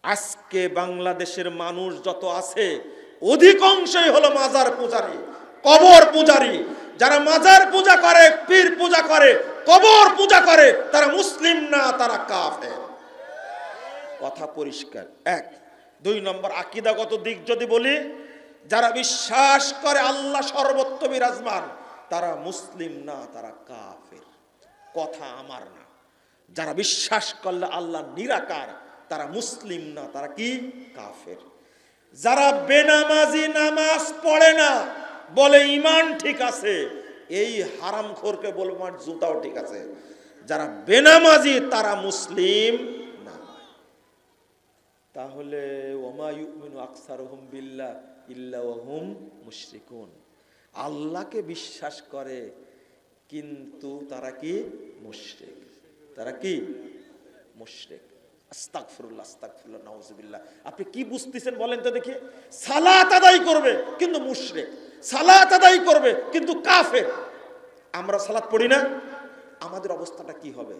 আজকে বাংলাদেশের মানুষ যত আছে অধিকাংশই হলো মাজার পূজারী, কবর পূজারী। যারা মাজার পূজা করে, পীর পূজা করে, কবর পূজা করে, তারা মুসলিম না, তারা কাফের। কথা পরিষ্কার। এক। দুই নম্বর, আকীদাগত দিক যদি বলি, যারা বিশ্বাস করে আল্লাহ সর্বত্র বিরাজমান, তারা মুসলিম না, তারা কাফের। কথা আমার না। যারা বিশ্বাস করলে আল্লাহ নিরাকার, তারা মুসলিম না, তারা কি? কাফের। যারা বেনামাজি, নামাজ পড়ে না, বলে ঈমান ঠিক আছে, এই হারামখোরকে বলবো আমার জুতাও ঠিক আছে। যারা বেনামাজি তারা মুসলিম না। তাহলে ওমা ইউমিনু আকসারুহুম বিল্লাহ ইল্লা ওয়া হুম মুশরিকুন। আল্লাহকে বিশ্বাস করে কিন্তু তারা কি? মুশরিক। তারা কি? মুশরিক। আস্তাগফিরুল্লাহ, আস্তাগফিরুল্লাহ, নাউজুবিল্লাহ। আপনি কি বুঝতেছেন বলেন তো দেখি? সালাত আদায় করবে কিন্তু মুশরিক, সালাত আদায় করবে কিন্তু কাফের। আমরা সালাত পড়ি না, আমাদের অবস্থাটা কি হবে?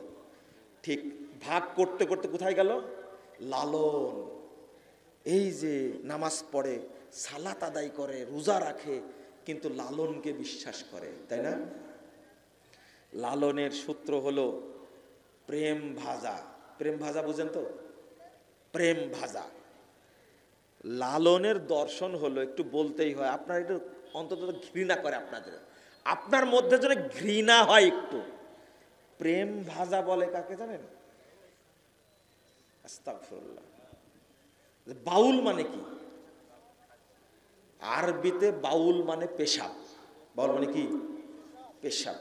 ঠিক ভাগ করতে করতে কোথায় গেল? লালন। এই যে নামাজ পড়ে, সালাত আদায় করে, রোজা রাখে, কিন্তু লালনকে বিশ্বাস করে, তাই না? লালনের সূত্র হলো প্রেম ভাজা। প্রেম ভাজা বুঝেন তো? প্রেম ভাজা। লালনের দর্শন হলো, একটু বলতেই হয়, আপনার একটু অন্তত ঘৃণা করে আপনাদের, আপনার মধ্যে যেন ঘৃণা হয় একটু। প্রেম ভাজা বলে কাকে জানেন? আস্তাগফিরুল্লাহ। বাউল মানে কি? আরবিতে বাউল মানে পেশাব। বাউল মানে কি? পেশাব।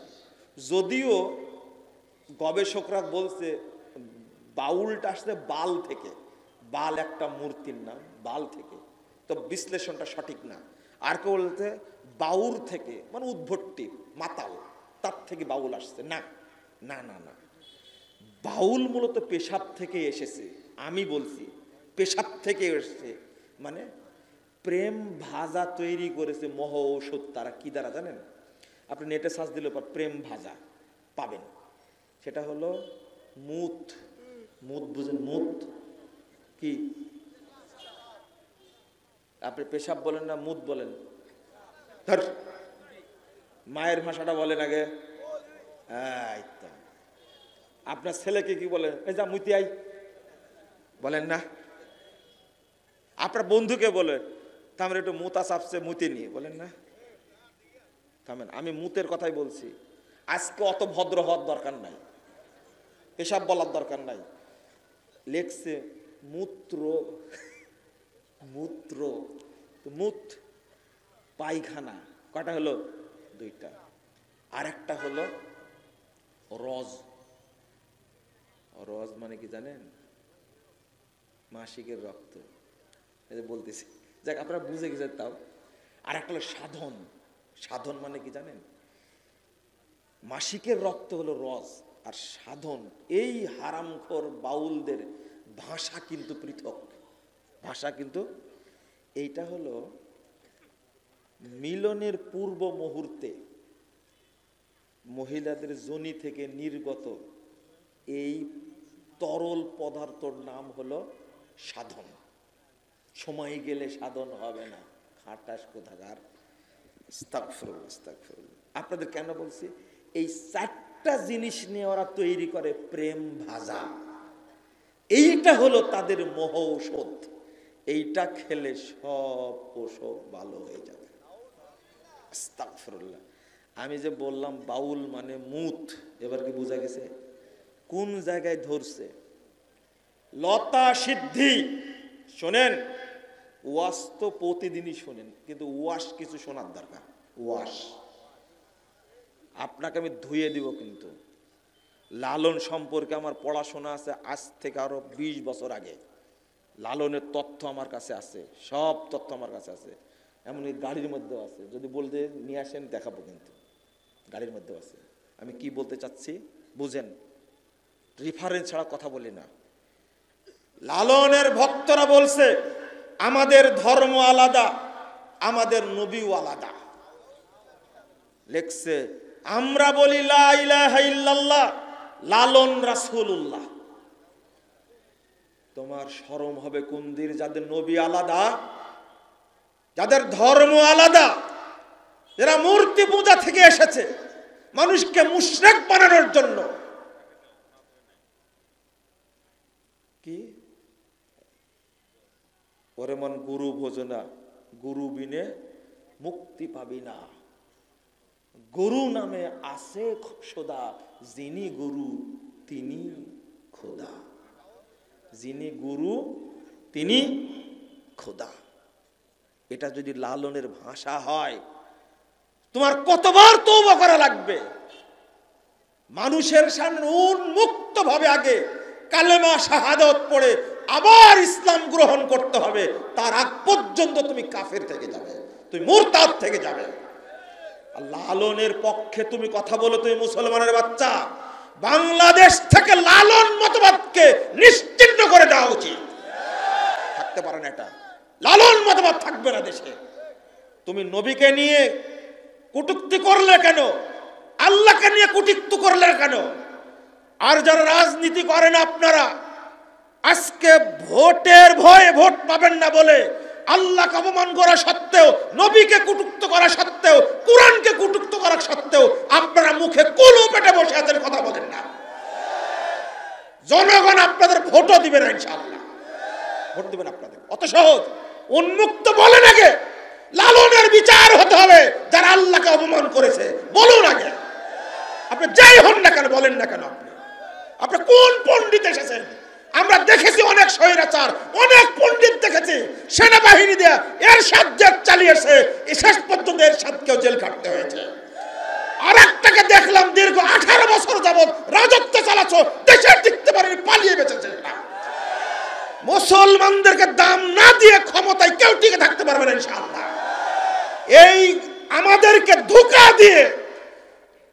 যদিও গবেষকরা বলছে বাউলটা আসছে বাল থেকে, বাল একটা মূর্তির নাম, বাল থেকে, তো বিশ্লেষণটা সঠিক না। আর কেউ বলতে বাউর থেকে, মানে উদ্ভট্টি, মাতাল, তার থেকে বাউল আসছে। না না না না, বাউল মূলত পেশাব থেকে এসেছে। আমি বলছি পেশাব থেকে এসেছে। মানে প্রেম ভাজা তৈরি করেছে মহ ঔষধ। তারা কি দ্বারা জানেন? আপনি নেটে সার্চ দিলে প্রেম ভাজা পাবেন। সেটা হলো মুত। মুত বুঝেন? মুত কি? আপনি পেশাব বলেন না মুত বলেন? মায়ের ভাষাটা বলেন আগে। আপনার ছেলেকে কি বলেন? এই যা মুতি আই, বলেন না? আপনার বন্ধুকে বলে তাহলে একটু মুতা চাপছে, মুতি নিয়ে, বলেন না? থামেন, আমি মুতের কথাই বলছি। আজকে অত ভদ্র হওয়ার দরকার নাই, পেশাব বলার দরকার নাই। লেখছে মূত্র। মূত্র, মুত পায়খানা। কটা হলো? দুইটা। আর একটা হলো রজ। রজ মানে কি জানেন? মাসিকের রক্ত। বলতেছি, যাক আপনারা বুঝে গেছেন। তাও আর একটা হলো সাধন। সাধন মানে কি জানেন? মাসিকের রক্ত হলো রজ, আর সাধন। এই হারামখোর বাউলদের ভাষা কিন্তু পৃথক, ভাষা কিন্তু। এইটা হলো মিলনের পূর্ব মুহূর্তে মহিলাদের যোনি থেকে নির্গত এই তরল পদার্থর নাম হলো সাধন। সময় গেলে সাধন হবে না, খাটাস কোথাকার। আস্তাগফিরুল্লাহ, আস্তাগফিরুল্লাহ। আপনাদের কেন বলছি? এই চারটা জিনিস নিয়ে ওরা তৈরি করে প্রেম ভাজা। এইটা হলো তাদের মহ ঔষধ। এইটা খেলে সব অসুখ ভালো হয়ে যাবে। আস্তাগফিরুল্লাহ। আমি যে বললাম বাউল মানে মুত, এবার কি বোঝা গেছে? কোন জায়গায় ধরছে? লতা সিদ্ধি। শোনেন, ওয়াজ তো প্রতিদিনই শোনেন, কিন্তু ওয়াজ কিছু শোনার দরকার। ওয়াজ আপনাকে আমি ধুয়ে দিব। কিন্তু লালন সম্পর্কে আমার পড়াশোনা আছে আজ থেকে আরো 20 বছর আগে। লালনের তথ্য আমার কাছে আছে, সব তথ্য আমার কাছে আছে। এমনকি গাড়ির মধ্যেও আছে, যদি বলতে নিয়ে আসেন দেখাবো। কিন্তু গাড়ির মধ্যেও আছে। আমি কি বলতে চাচ্ছি বুঝেন, রেফারেন্স ছাড়া কথা বলি না। লালনের ভক্তরা বলছে আমাদের ধর্ম আলাদা, আমাদের নবীও আলাদা। লেখছে আমরা বলি লা ইলাহা ইল্লাল্লাহ, লালন রাসূলুল্লাহ। তো তোমার শরম হবে কোন দিন, যাদের নবী আলাদা, যাদের ধর্ম আলাদা, যারা মূর্তি পূজা থেকে এসেছে মানুষকে মুশরিক বানানোর জন্য। কি ওরে মন গুরু ভোজনা, গুরু বিনে মুক্তি পাবি না। গুরু নামে আছে খোদা, যিনি গুরু তিনি খোদা। যিনি গুরু তিনি খোদা। এটা যদি লালনের ভাষা হয়, তোমার কতবার তওবা করা লাগবে। মানুষের সামনে উন্মুক্ত ভাবে আগে কালেমা শাহাদাত পড়ে আবার ইসলাম গ্রহণ করতে হবে। তার আগ পর্যন্ত তুমি কাফের থেকে যাবে, তুমি মুরতাদ থেকে যাবে। আর লালনের পক্ষে তুমি কথা বলো, তুমি মুসলমানের বাচ্চা। বাংলাদেশ থেকে লালন মতবাদকে নিশ্চিহ্ন করে দেওয়া উচিত। থাকতে পারে না, এটা লালন মতবাদ থাকবে না দেশে। তুমি নবীকে নিয়ে কটূক্তি করলে কেন? আল্লাহকে নিয়ে কটূক্তি করলে কেন? আর যারা রাজনীতি করেন আপনারা, আজকে ভোটের ভয়ে ভোট পাবেন না বলে আল্লাহকে অপমান করা সত্ত্বেও, নবীকে কটূক্ত করা সত্ত্বেও, কোরআনকে কটূক্ত করা সত্ত্বেও আপনারা মুখে কুলু পেটে বসে আছেন, কথা বলেন না। জনগণ আপনাদের ভোটও দিবে না, ইনশাআল্লাহ ভোট দিবেন আপনাদের। অত সহজ। উন্মুক্ত বলেন আগে, লালনের বিচার হতে হবে যারা আল্লাহকে অপমান করেছে। বলুন আগে, আপনি যাই হন না কেন, বলেন না কেন আপনি কোন পণ্ডিত এসেছেন। আমরা দেখেছি অনেক স্বৈরাচার, অনেক পণ্ডিত দেখেছি সেনাবাহিনী দিয়ে এরশাদ জেল চালিয়েছে, শেষ পর্যন্ত এরশাদকেও জেল খাটতে হয়েছে। আর একটাকে দেখলাম দীর্ঘ 18 বছর যাবত রাজত্ব চালাচ্ছ, দেশের দেখতে পারেনি, পালিয়ে বেঁচেছে। মুসলমানদেরকে দাম না দিয়ে ক্ষমতায় কেউ টিকে থাকতে পারবে না ইনশাআল্লাহ। এই আমাদেরকে ধোঁকা দিয়ে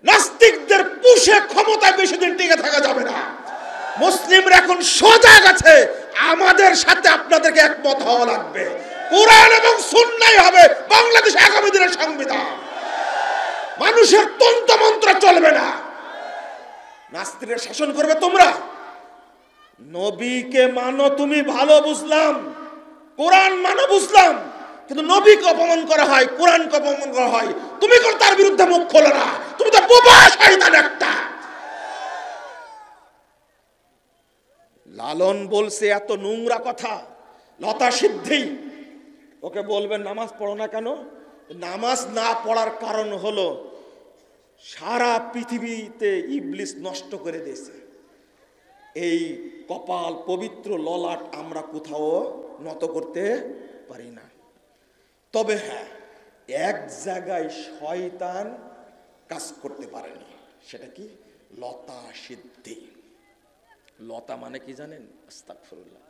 নাস্তিকদের পুষে ক্ষমতায় বেশি দিন টিকে থাকা যাবে না। মুসলিমরা এখন সজাগ আছে, আমাদের সাথে আপনাদেরকে একমত হওয়া লাগবে। কোরআন এবং সুন্নাহ হবে বাংলাদেশ আগামী দিনের সংবিধান। মানুষের তন্ত্র মন্ত্র চলবে না, নাস্তিকরা শাসন করবে। তোমরা নবীকে মানো, তুমি ভালো বুঝলাম, কোরআন মানো বুঝলাম, কিন্তু নবীকে অপমান করা হয়, কোরআনকে অপমান করা হয়, তুমি কোন তার বিরুদ্ধে মুখ খোলো না। তুমি তো বোবা শয়তান একটা। লালন বলছে এত নোংরা কথা, লতা সিদ্ধি ওকে বলবেন নামাজ পড়ো না কেন? নামাজ না পড়ার কারণ হলো সারা পৃথিবীতে ইবলিস নষ্ট করে দিয়েছে। এই কপাল পবিত্র ললাট আমরা কোথাও নত করতে পারি না। তবে হ্যাঁ, এক জায়গায় শয়তান কাজ করতে পারেনি, সেটা কি? লতা সিদ্ধি। লতা মানে কি জানেন? আস্তাগফিরুল্লাহ।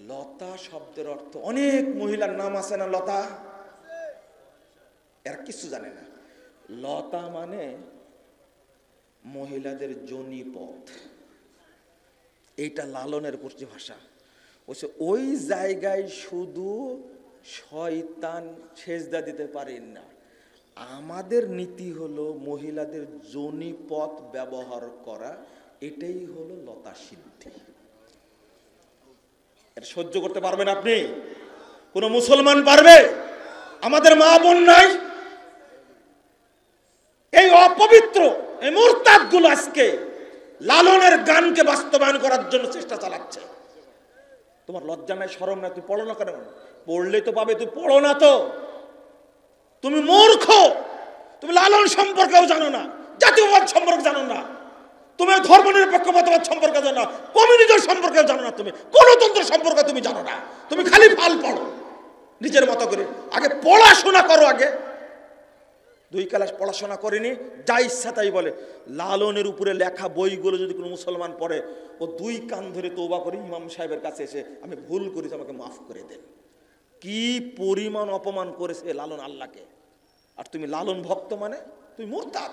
লতা শব্দের অর্থ, অনেক মহিলার নাম আছে না লতা, এরা কিছু জানে না। লতা মানে মহিলাদের যোনিপথ। এইটা লালনের পরিচয় ভাষা। ওই জায়গায় শুধু শয়তান সেজদা দিতে পারেন না। আমাদের নীতি হলো মহিলাদের যোনিপথ ব্যবহার করা, এটাই হলো লতা সিদ্ধি। এটা সহ্য করতে পারবেন আপনি? কোন মুসলমান পারবে? আমাদের মা বোন নাই? এই অপবিত্র এই মুরতাদ গুলো আজকে লালনের গানকে বাস্তবায়ন করার জন্য চেষ্টা চালাচ্ছে। তোমার লজ্জা নাই, শরম নাই? তুই পড়ো না কেন? পড়লেই তো পাবে, তুই পড়ো না তো। তুমি মূর্খ, তুমি লালন সম্পর্কেও জানো না, জাতীয়বাদ সম্পর্কে জানো না, তুমি ধর্ম নিরপেক্ষ মতবাদ সম্পর্কে জানো না, কমিউনিজম সম্পর্কে জানো না, তুমি গণতন্ত্র সম্পর্কে তুমি জানো না। তুমি খালি ফাল পড়ো নিজের মতো করে। আগে পড়াশোনা করো। আগে 2 ক্লাস পড়াশোনা করেনি, যা ইচ্ছা তাই বলে। লালনের উপরে লেখা বইগুলো যদি কোনো মুসলমান পড়ে, ও 2 কান ধরে তওবা করে ইমাম সাহেবের কাছে এসে, আমি ভুল করেছি, আমাকে মাফ করে দেন। কি পরিমাণ অপমান করেছে লালন আল্লাহকে। আর তুমি লালন ভক্ত মানে তুমি মুরতাদ।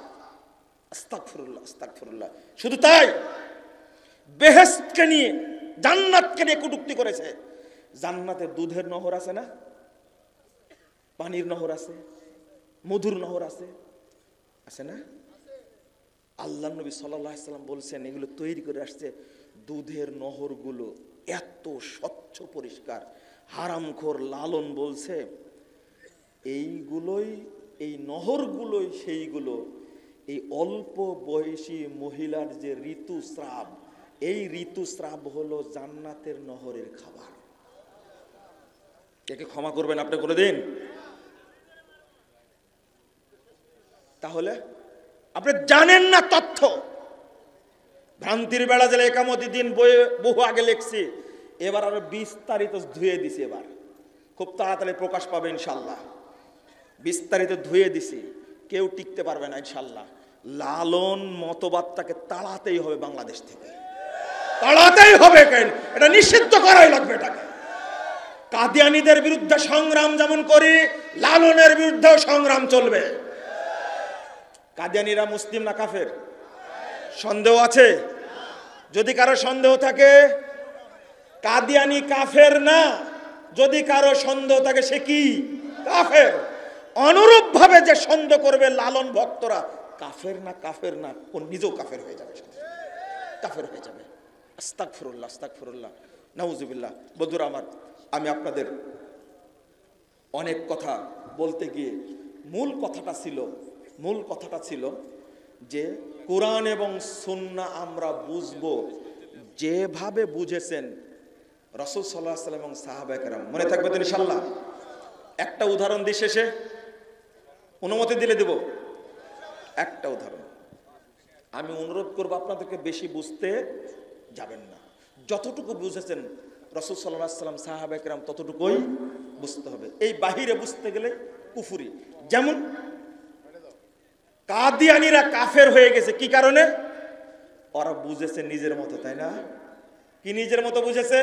আস্তাগফিরুল্লাহ, আস্তাগফিরুল্লাহ। শুধু তাই, বেহেশতকে নিয়ে, জান্নাতকে নিয়ে কটূক্তি করেছে। জান্নাতে দুধের নহর আছে না, পানির নহর আছে, মধুর নহর আছে, আছে না? আল্লাহ নবী সাল্লাল্লাহু আলাইহি ওয়াসাল্লাম বলছেন এগুলো তৈরি করে আসছে দুধের নহরগুলো এত স্বচ্ছ পরিষ্কার। হারামখোর লালন বলছে এইগুলোই, এই নহরগুলোই সেইগুলো, এই অল্প বয়সী মহিলার যে ঋতুস্রাব, এই ঋতুস্রাব হলো জান্নাতের নহরের খাবার। একে ক্ষমা করবেন আপনি কোনোদিন? তাহলে আপনি জানেন না তথ্য। ভ্রান্তির বেড়া জেলে একামতি দিন বইয়ে বহু আগে লিখছি, এবার আরো বিস্তারিত ধুয়ে দিছি, এবার খুব তাড়াতাড়ি প্রকাশ পাবে ইনশাল্লাহ। বিস্তারিত ধুয়ে দিছি, কেউ টিকতে পারবে না ইনশাল্লাহ। লালন মতবাদটাকে তাড়াতেই হবে বাংলাদেশ থেকে, তাড়াতেই হবে। কেন? এটা নিষিদ্ধ করাই লাগবে। এটাকে কাদিয়ানীদের বিরুদ্ধে সংগ্রাম যেমন করি, লালনের বিরুদ্ধেও সংগ্রাম চলবে। কাদিয়ানীরা মুসলিম না কাফের? সন্দেহ আছে? যদি কারো সন্দেহ থাকে, কাদিয়ানী কাফের না। যদি কারো সন্দেহ থাকে সে কি? কাফের। অনুরূপ ভাবে যে সন্দেহ করবে লালন ভক্তরা কাফের না কাফের না, ও নিজেও কাফের হয়ে যাবে, কাফের হয়ে যাবে। আস্তাগফিরুল্লাহ, আস্তাগফিরুল্লাহ, নাউজুবিল্লাহ। বন্ধুরা আমার, আমি আপনাদের অনেক কথা বলতে গিয়ে মূল কথাটা ছিল যে কোরআন এবং সুন্নাহ আমরা বুঝবো যেভাবে বুঝেছেন রাসূল সাল্লাল্লাহু আলাইহি ওয়াসাল্লাম এবং সাহাবায়ে কেরাম। মনে থাকবে তো ইনশাআল্লাহ? একটা উদাহরণ দিয়ে শেষে অনুমতি দিলে দেব। একটা উদাহরণ আমি অনুরোধ করবো, আপনাদেরকে বেশি বুঝতে যাবেন না। যতটুকু বুঝেছেন রাসূল সাল্লাল্লাহু আলাইহি ওয়াসাল্লাম সাহাবায়ে কেরাম ততটুকুই বুঝতে হবে। এই বাহিরে বুঝতে গেলে কুফরি। যেমন কাদিয়ানীরা কাফের হয়ে গেছে কি কারণে? ওরা বুঝেছে নিজের মতো, তাই না? কি নিজের মতো বুঝেছে?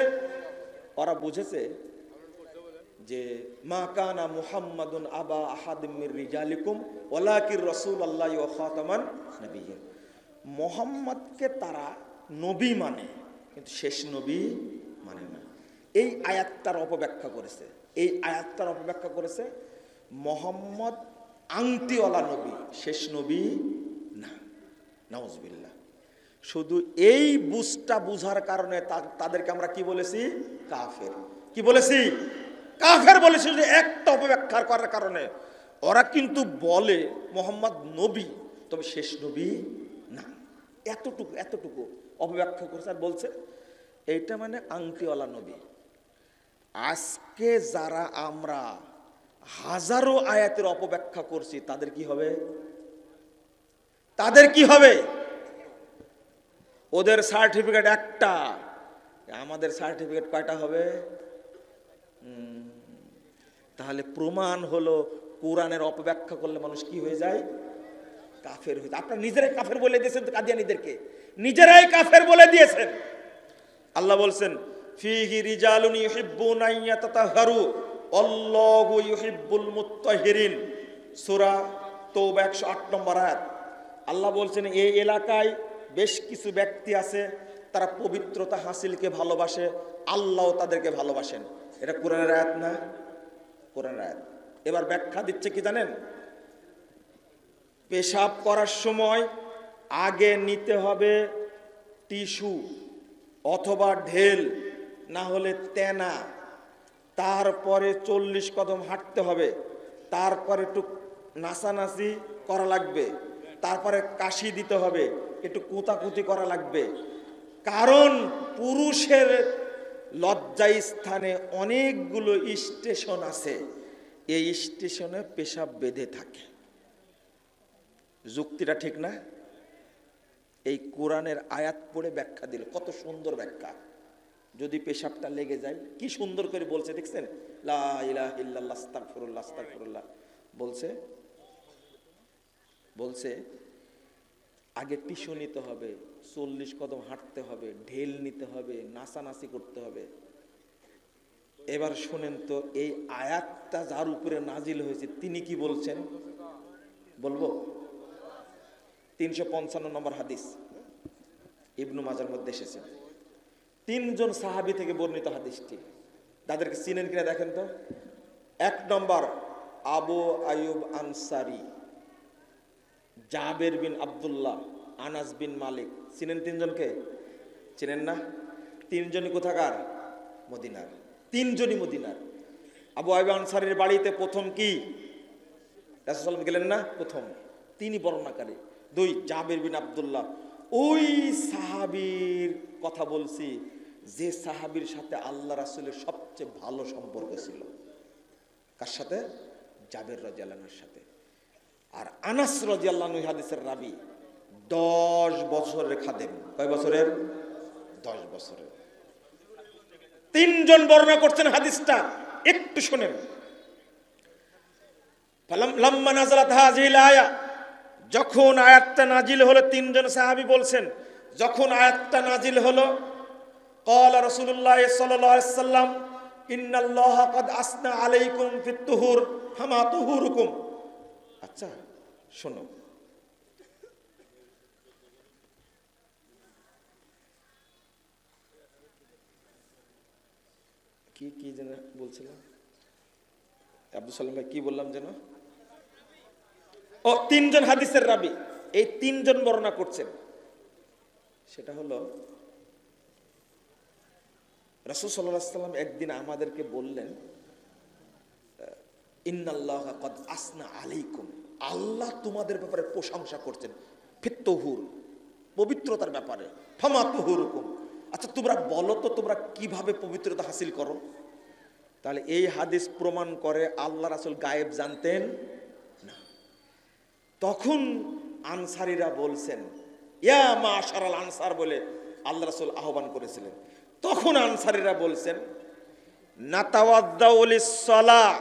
ওরা বুঝেছে যে মা কানা মুহাম্মাদুন আবা আহাদিম মির রিজালিকুম ওয়ালাকির রাসূলুল্লাহি ওয়া খাতামান নবিয়্যিন। মুহাম্মদকে তারা নবী মানে, কিন্তু শেষ নবী মানে না। এই আয়াতটার অপব্যাখ্যা করেছে। মুহাম্মদ আংটিওয়ালা নবী, শেষ নবী না। নাউজুবিল্লাহ। শুধু এই বুঝটা বুঝার কারণে তাদেরকে আমরা কি বলেছি? কাফের। কি বলেছি? কাফের বলেছি। যে একটা অপব্যাখ্যা করার কারণে ওরা কিন্তু বলে মুহাম্মদ নবী, তবে শেষ নবী না। এতটুকু অপব্যাখ্যা করছে আর বলছে এইটা মানে আংটিওয়ালা নবী। আজকে যারা আমরা হাজারো আয়াতের অপব্যাখ্যা করছি, তাদের কি হবে? ওদের সার্টিফিকেট একটা, আমাদের সার্টিফিকেট কয়টা হবে? তাহলে প্রমাণ হলো কোরআনের অপব্যাখ্যা করলে মানুষ কি হয়ে যায়? কাফের হয়ে যায়। আপনারা নিজেরাই কাফের বলে দিয়েছেন তো, কাদিয়ানীদেরকে নিজেরাই কাফের বলে দিয়েছেন। আল্লাহ বলছেন ফিহি রিজালুন ইউহিব্বুনা আইয়াতাতাহহারু আল্লাহু ইউহিব্বুল মুত্তাহিরিন। সূরা তাওবা 108 নম্বর আয়াত। আল্লাহ বলছেন এই এলাকায় বেশ কিছু ব্যক্তি আছে, তারা পবিত্রতা হাসিলকে ভালোবাসে, আল্লাহও তাদেরকে ভালোবাসেন। এটা কোরআনের আয়াত না? কোরআনের আয়াত। এবার ব্যাখ্যা দিচ্ছে কি জানেন? পেশাব করার সময় আগে নিতে হবে টিস্যু অথবা ঢেল, না হলে তেনা। তারপরে 40 কদম হাঁটতে হবে, তারপরে একটু নাচানাচি করা লাগবে, তারপরে কাশি দিতে হবে, একটু কুতাকুতি করা লাগবে। কারণ পুরুষের লজ্জায় স্থানে অনেকগুলো স্টেশন আছে, এই স্টেশনে পেশাব বেঁধে থাকে। যুক্তিটা ঠিক না? এই কোরআনের আয়াত পড়ে ব্যাখ্যা দিল, কত সুন্দর ব্যাখ্যা। যদি পেশাবটা লেগে যায় কি সুন্দর করে বলছে, দেখছেন? লা ইলাহা ইল্লাল্লাহ আস্তাগফিরুল্লাহ আস্তাগফিরুল্লাহ বলছে আগে টিস্যু নিতে হবে, 40 কদম হাঁটতে হবে, ঢেল নিতে হবে, নাচানাচি করতে হবে। এবার শুনেন তো, এই আয়াতটা যার উপরে নাজিল হয়েছে তিনি কি বলছেন বলবো? 355 নম্বর হাদিস, ইবনু মাজার মধ্যে এসেছে। 3 জন সাহাবী থেকে বর্ণিত হাদিসটি। তাদেরকে চিনেন কিনা দেখেন তো। 1 নম্বর আবু আয়ুব আনসারী, জাবের বিন আব্দুল্লাহ, আনাস বিন মালিক। চিনেন 3 জনকে? চিনেন না? 3 জনই কোথাকার? মদিনার, তিনজনই মদিনার। আবু আইয়ুব আনসারীর বাড়িতে প্রথম কি রাসূল সাল্লাল্লাহু আলাইহি ওয়াসাল্লাম গেলেন না? প্রথম তিনি বর্ণনাকারী। দুই, জাবির বিন আব্দুল্লাহ, ওই সাহাবীর কথা বলছি যে সাহাবীর সাথে আল্লাহ রাসূলের সবচেয়ে ভালো সম্পর্ক ছিল। কার সাথে? জাবির রাদিয়াল্লাহু আনহুর সাথে। আর আনাস রাদিয়াল্লাহু আনহু হাদিসের রাবী, 10 বছরের খাদেম। কয় বছরের? 10 বছরের। তিনজন বর্ণনা করছেন হাদিসটা, একটু শুনেন। লাম্মা নাযালাত হাযিহিল আয়া, যখন আয়াতটা নাজিল হলো, তিনজন সাহাবী বলছেন, যখন আয়াতটা নাজিল হলো, ক্বালা রাসূলুল্লাহ সাল্লাল্লাহু আলাইহি ওয়াসাল্লাম ইন্নাল্লাহা ক্বাদ আসনা আলাইকুম ফিত তুহুর ফামা তুহুরুকুম। আচ্ছা শোনো, কি কি যেন বলছিলাম আব্দুল সালাম ভাই, কি বললাম যেন? ও, তিনজন হাদিসের রাবী, এই তিনজন বর্ণনা করছেন। সেটা হলো রাসূল সাল্লাল্লাহু আলাইহি ওয়াসাল্লাম একদিন আমাদেরকে বললেন, ইন্নাল্লাহা ক্বাদ আসনা আলাইকুম, আল্লাহ তোমাদের ব্যাপারে প্রশংসা করছেন, ফিত তুহুর, পবিত্রতার ব্যাপারে, ফামা তুহুরুকুম। আচ্ছা তোমরা বলো তো তোমরা কিভাবে পবিত্রতা হাসিল করো? তাহলে এই হাদিস প্রমাণ করে আল্লাহ রাসূল গায়েব জানতেন না। তখন আনসারীরা বলছেন, ইয়া মাশারাল আনসার বলে আল্লাহ রাসূল আহ্বান করেছিলেন। তখন আনসারীরা বলছেন, নাতাওয়াদ্দাউ লিস-সালাহ,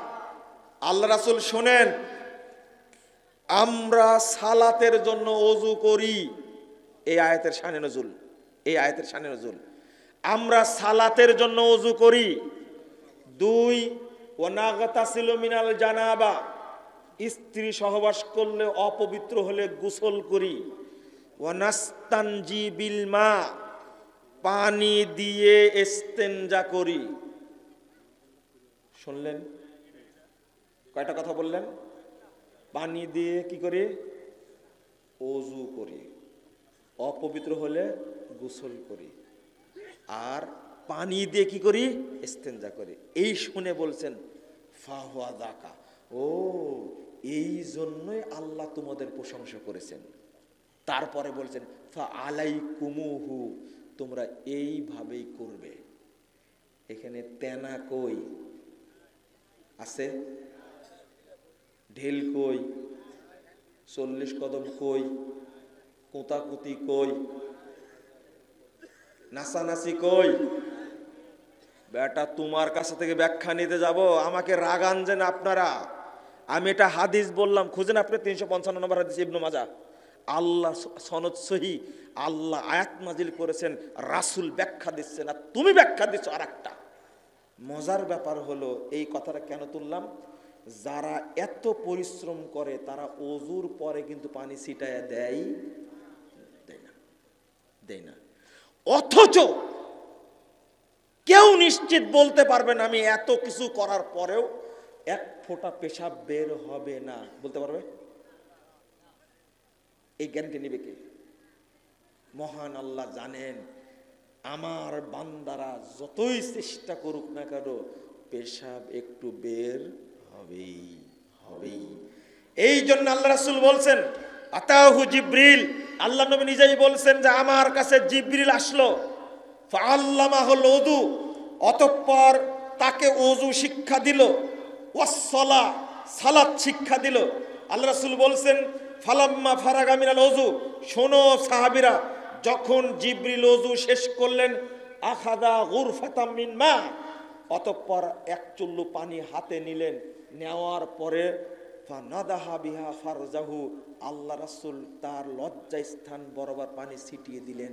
আল্লাহ রাসূল শোনেন, আমরা সালাতের জন্য ওযু করি। এই আয়াতের শানে নজুল, এই আয়াতের শানে নজুল, আমরা সালাতের জন্য ওযু করি। দুই, ওয়া নাগতাসিলু মিনাল জানাবা, স্ত্রী সহবাস করলে অপবিত্র হলে গোসল করি। ওয়া নাস্তানজি বিল মা, পানি দিয়ে ইস্তেনজা করি। শুনলেন? কয়টা কথা বললেন? পানি দিয়ে কি করি? ওযু করি, অপবিত্র হলে গোসল করি, আর পানি দিয়ে কি করি? ইস্তেনজা করি। এই শুনে বলছেন ফাহুয়া যাকা, ও এই জন্যই আল্লাহ তোমাদের প্রশংসা করেছেন। তারপরে বলছেন ফা আলাইকুমুহু, তোমরা এইভাবেই করবে। এখানে তেনা কই আছে? ঢেল কই? 40 কদম কই? কোতাকুতি কই? নাসানাসি কই? বেটা তোমার কাছে থেকে ব্যাখ্যা নিতে যাব, আমাকে রাগ আনছেন আপনারা। আমি এটা হাদিস বললাম, খুঁজেন আপনি 355 নম্বর হাদিস, ইবনে মাজাহ। আল্লাহ সনদ সহি, আল্লাহ আয়াত নাজিল করেছেন, রাসূল ব্যাখ্যা দিচ্ছেন, আর তুমি ব্যাখ্যা দিচ্ছ আরেকটা। মজার ব্যাপার হলো, এই কথাটা কেন তুললাম, যারা এত পরিশ্রম করে তারা ওযুর পরে কিন্তু পানি ছিটায়া দেয় না, দেয় না। অথচ কেউ নিশ্চিত বলতে পারবেন আমি এত কিছু করার পরেও এক ফোঁটা পেশাব বের হবে না, বলতে পারবে? এই গ্যারান্টি নেবে কে? মহান আল্লাহ জানেন, আমার বান্দারা যতই চেষ্টা করুক না কেন, পেশাব একটু বের হবেই হবেই। এই জন্য আল্লাহ রাসূল বলছেন, আতাহু জিবরিল, আল্লাহ নবী নিজেই বলছেন যে আমার কাছে জিবরিল আসলো, ফাআল্লামাহুল উযু, অতঃপর তাকে ওযু শিক্ষা দিল, ওয়াসসালাহ, সালাত শিক্ষা দিল। আল্লাহ রাসূল বলছেন ফালাম্মা ফারাগা মিনাল ওযু, শোনো সাহাবীরা, যখন জিবরিল ওযু শেষ করলেন, আখাযা গুরফাতাম মিন মা, অতঃপর এক চুল্লু পানি হাতে নিলেন, নেওয়ার পরে ফানাদাহা বিহা ফারজাহু, আল্লাহ রাসূল তার লজ্জা স্থান বরাবর পানি ছিটিয়ে দিলেন।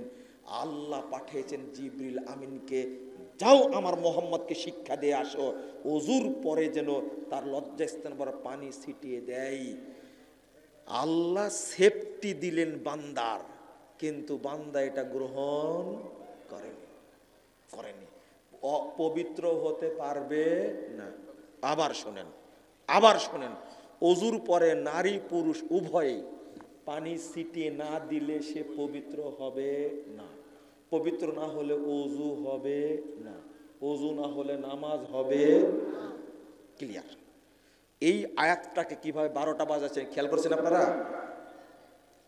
আল্লাহ পাঠিয়েছেন জিবরিল আমিনকে, যাও আমার মোহাম্মদকে শিক্ষা দিয়ে আসো, ওযুর পরে যেন তার লজ্জা স্থান বরাবর পানি ছিটিয়ে দেয়। আল্লাহ সেফটি দিলেন বান্দার, কিন্তু বান্দা এটা গ্রহণ করেনি, অপবিত্র হতে পারবে না। আবার শোনেন, ওযুর পরে নারী পুরুষ উভয়ে পানি ছিটিয়ে না দিলে সে পবিত্র হবে না, পবিত্র না হলে ওযু হবে না। ওযু না হলে নামাজ হবে ক্লিয়ার। এই আয়াতটাকে কিভাবে 12টা বাজাচ্ছে খেয়াল করছেন আপনারা?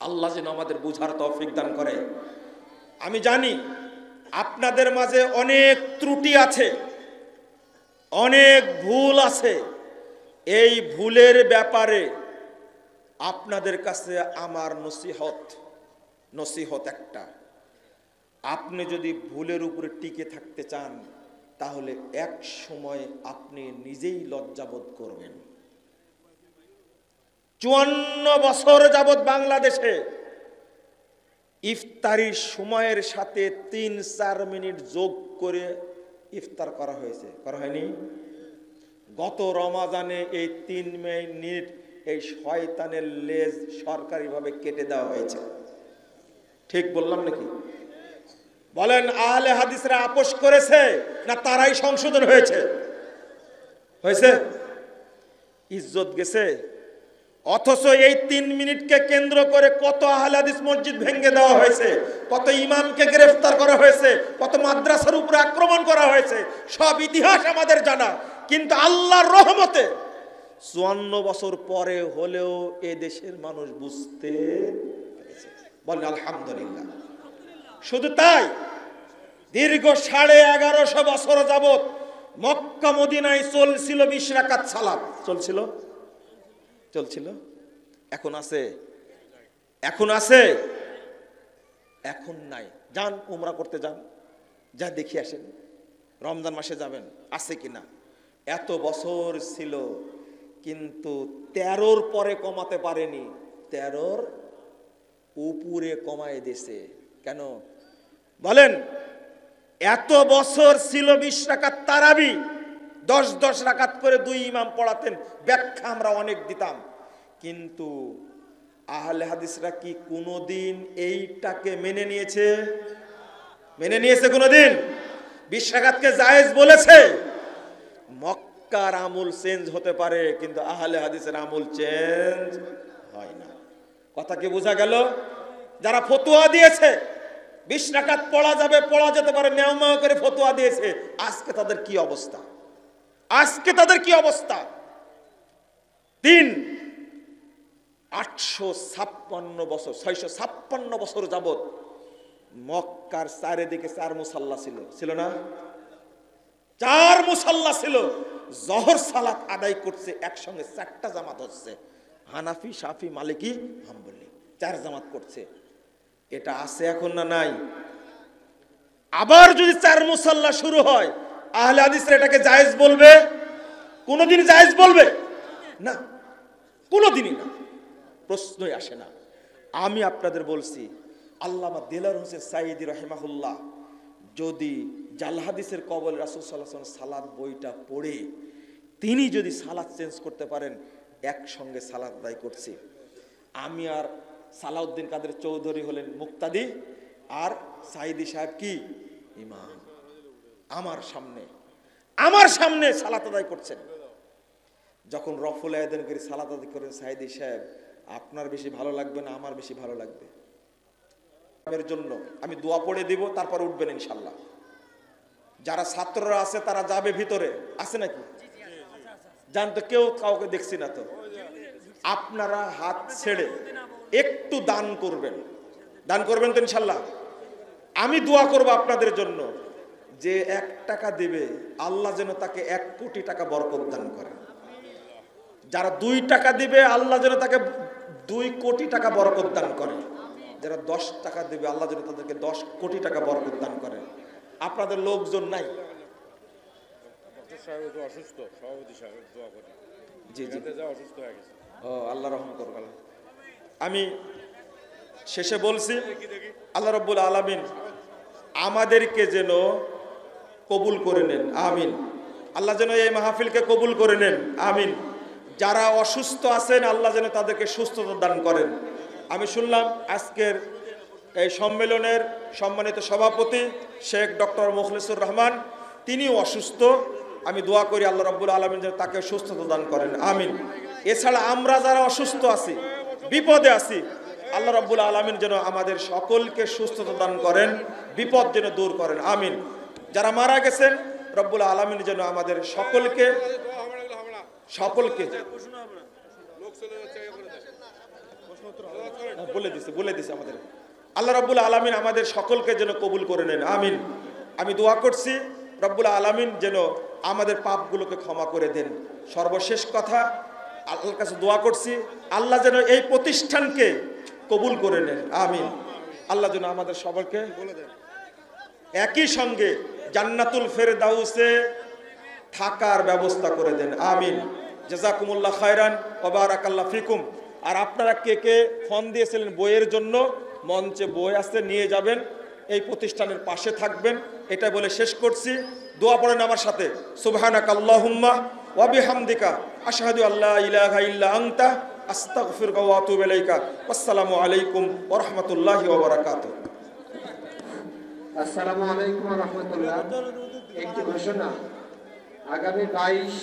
আল্লাহ যেন আমাদের বুঝার তৌফিক দান করে। আমি জানি আপনাদের মাঝে অনেক ত্রুটি আছে, অনেক ভুল আছে। এই ভুলের ব্যাপারে আপনাদের কাছে আমার নসিহত একটা, আপনি যদি ভুলের উপরে টিকে থাকতে চান তাহলে এক সময় আপনি নিজেই লজ্জাবোধ করবেন। 54 বছর যাবৎ বাংলাদেশে ইফতারির সময়ের সাথে 3-4 মিনিট যোগ করে ইফতার করা হয়েছে, করা হয়নি? গত রমাজানে এই 3 মিনিট এই শয়তানের লেজ সরকারিভাবে কেটে দেওয়া হয়েছে। ঠিক বললাম নাকি? বলেন, আহলে হাদিসরা আপোষ করেছে না তারাই সংশোধন হয়েছে? হয়েছে? ইজ্জত গেছে। অথচ এই 3 মিনিটকে কেন্দ্র করে কত আহলে হাদিস মসজিদ ভেঙে দেওয়া হয়েছে, কত ইমামকে গ্রেফতার করা হয়েছে, কত মাদ্রাসার উপরে আক্রমণ করা হয়েছে, সব ইতিহাস আমাদের জানা। কিন্তু আল্লাহর রহমতে 54 বছর পরে হলেও এ দেশের মানুষ বুঝতে পেরেছে। বলেন আলহামদুলিল্লাহ। শুধু তাই, দীর্ঘ 1150 বছর যাবত মক্কা মদিনায় চলছিল 20 রাকাত সালাত। চলছিল। এখন আছে? এখন আছে? এখন নাই। যান উমরা করতে যান, যা দেখে আসেন, রমজান মাসে যাবেন আছে কিনা। এত বছর ছিল কিন্তু 13র পরে কমাতে পারেনি, 13র উপরে কমায় দিয়েছে। কেন বলেন? এত বছর ছিল 20 রাকাত তারাবি, 10 রাকাত করে 2 ইমাম পড়াতেন, ব্যাখ্যা আমরা অনেক দিতাম। কিন্তু আহলে হাদিসরা কি কোনোদিন এইটাকে মেনে নিয়েছে? কোনোদিন 20 রাকাতকে জায়েজ বলেছে? মক্কার আমল চেঞ্জ হতে পারে কিন্তু আহলে হাদিসের আমল চেঞ্জ হয় না। কথা কি বোঝা গেল? যারা ফতোয়া দিয়েছে 20 রাকাত পড়া যাবে, পড়া যেতে পারে, মেও মেও করে ফতোয়া দিয়েছে, আজকে তাদের কি অবস্থা? 856 বছর 656 বছর যাবত মক্কার চারিদিকে 4 মুসাল্লা ছিল না? 4 মুসাল্লা ছিল। জোহর সালাত আদায় করছে একসঙ্গে 4টা জামাত হচ্ছে, হানাফি, শাফি, মালিকি, হাম্বলি, 4 জামাত করছে। এটা আছে এখন না নাই? আবার যদি 4 মুসাল্লা শুরু হয়, আহলে হাদিসরা এটাকে জায়েজ বলবে? কোনোদিন জায়েজ বলবে না, কোনোদিনই না, প্রশ্নই আসে না। আমি আপনাদের বলছি, আল্লামা দেলাওয়ার হোসেন সাইদি রাহিমাহুল্লাহ যদি জাল হাদিসের কবল রাসূল সাল্লাল্লাহু আলাইহি ওয়াসাল্লাম সালাত বইটা পড়ে তিনি যদি সালাত চেঞ্জ করতে পারেন, একসঙ্গে সালাত আদায় করছি। আমি আর সালাউদ্দিন কাদের চৌধুরী হলেন মুক্তাদি, আর সাইদি সাহেব কি ইমাম। আমার সামনে সালাত আদায় করছেন। যখন রফুল আয়াদান করে সালাত আদায় করেন, সাইদি সাহেব আপনার বেশি ভালো লাগবে না আমার বেশি ভালো লাগবে? এর জন্য আমি দোয়া পড়ে দিব, তারপর উঠবেন ইনশাআল্লাহ। যারা ছাত্ররা আছে তারা যাবে ভিতরে, আছে নাকি? জান তো, কেউ কাউকে দেখছি না তো। আপনারা হাত ছেড়ে একটু দান করবেন তো ইনশাআল্লাহ। আমি দোয়া করব আপনাদের জন্য, যে 1 টাকা দিবে আল্লাহ যেন তাকে 1 কোটি টাকা বরকত দান করেন। যারা 2 টাকা দিবে আল্লাহ যেন তাকে 2 কোটি টাকা বরকত দান করেন। যারা 10 টাকা দিবে আল্লাহ যেন তাদেরকে 10 কোটি টাকা বরকত দান করেন। আপনাদের লোকজন নাই? অসুস্থ সভাপতি সাহেব দোয়া করি। জি অসুস্থ হয়ে গেছে। ও আল্লাহ রহম করুন। আমি শেষে বলছি, আল্লাহ রাব্বুল আলামিন আমাদেরকে যেন কবুল করে নেন, আমিন। আল্লাহ যেন এই মাহফিলকে কবুল করে নেন, আমিন। যারা অসুস্থ আছেন আল্লাহ যেন তাদেরকে সুস্থতা দান করেন। আমি শুনলাম আজকের এই সম্মেলনের সম্মানিত সভাপতি শেখ ডক্টর মুখলিসুর রহমান তিনিও অসুস্থ। আমি দোয়া করি আল্লাহ রাব্বুল আলামিন যেন তাকে সুস্থতা দান করেন, আমিন। এছাড়া আমরা যারা অসুস্থ আছি, বিপদে আছি, আল্লাহ রাব্বুল আলামিন যেন আমাদের সকলকে সুস্থতা দান করেন, বিপদ যেন দূর করেন, আমিন। যারা মারা গেছেন রব্বুল আলামিন যেন আমাদের সকলকে বলে দিছে আমাদের আল্লাহ রব্বুল আলামিন আমাদের সকলকে যেন কবুল করে নেন, আমিন। আমি দোয়া করছি রব্বুল আলামিন যেন আমাদের পাপগুলোকে ক্ষমা করে দেন। সর্বশেষ কথা, আল্লাহর কাছে দোয়া করছি আল্লাহ যেন এই প্রতিষ্ঠানকে কবুল করে নেন, আমিন। আল্লাহ যেন আমাদের সকলকে একই সঙ্গে জান্নাতুল ফেরদাউসে থাকার ব্যবস্থা করে দেন, আমিন। জাযাকুমুল্লাহ খায়রান ওয়া বারাকাল্লাহু ফিকুম। আর আপনারা কে কে ফোন দিয়েছিলেন বইয়ের জন্য, মঞ্চে বই আছে, নিয়ে যাবেন, এই প্রতিষ্ঠানের পাশে থাকবেন, এটা বলে শেষ করছি। দোয়া পড়েন আমার সাথে, সুবহানাকাল্লাহুম্মা ওয়া বিহামদিকা আশহাদু আল্লা ইলাহা ইল্লা আনতা আস্তাগফিরুকা ওয়া আতুবু ইলাইকা। আসসালামু আলাইকুম ওয়া রাহমাতুল্লাহি ওয়া বারাকাতুহু। আসসালামু আলাইকুম ওয়া রাহমাতুল্লাহ। একটি ঘোষণা, আগামী 22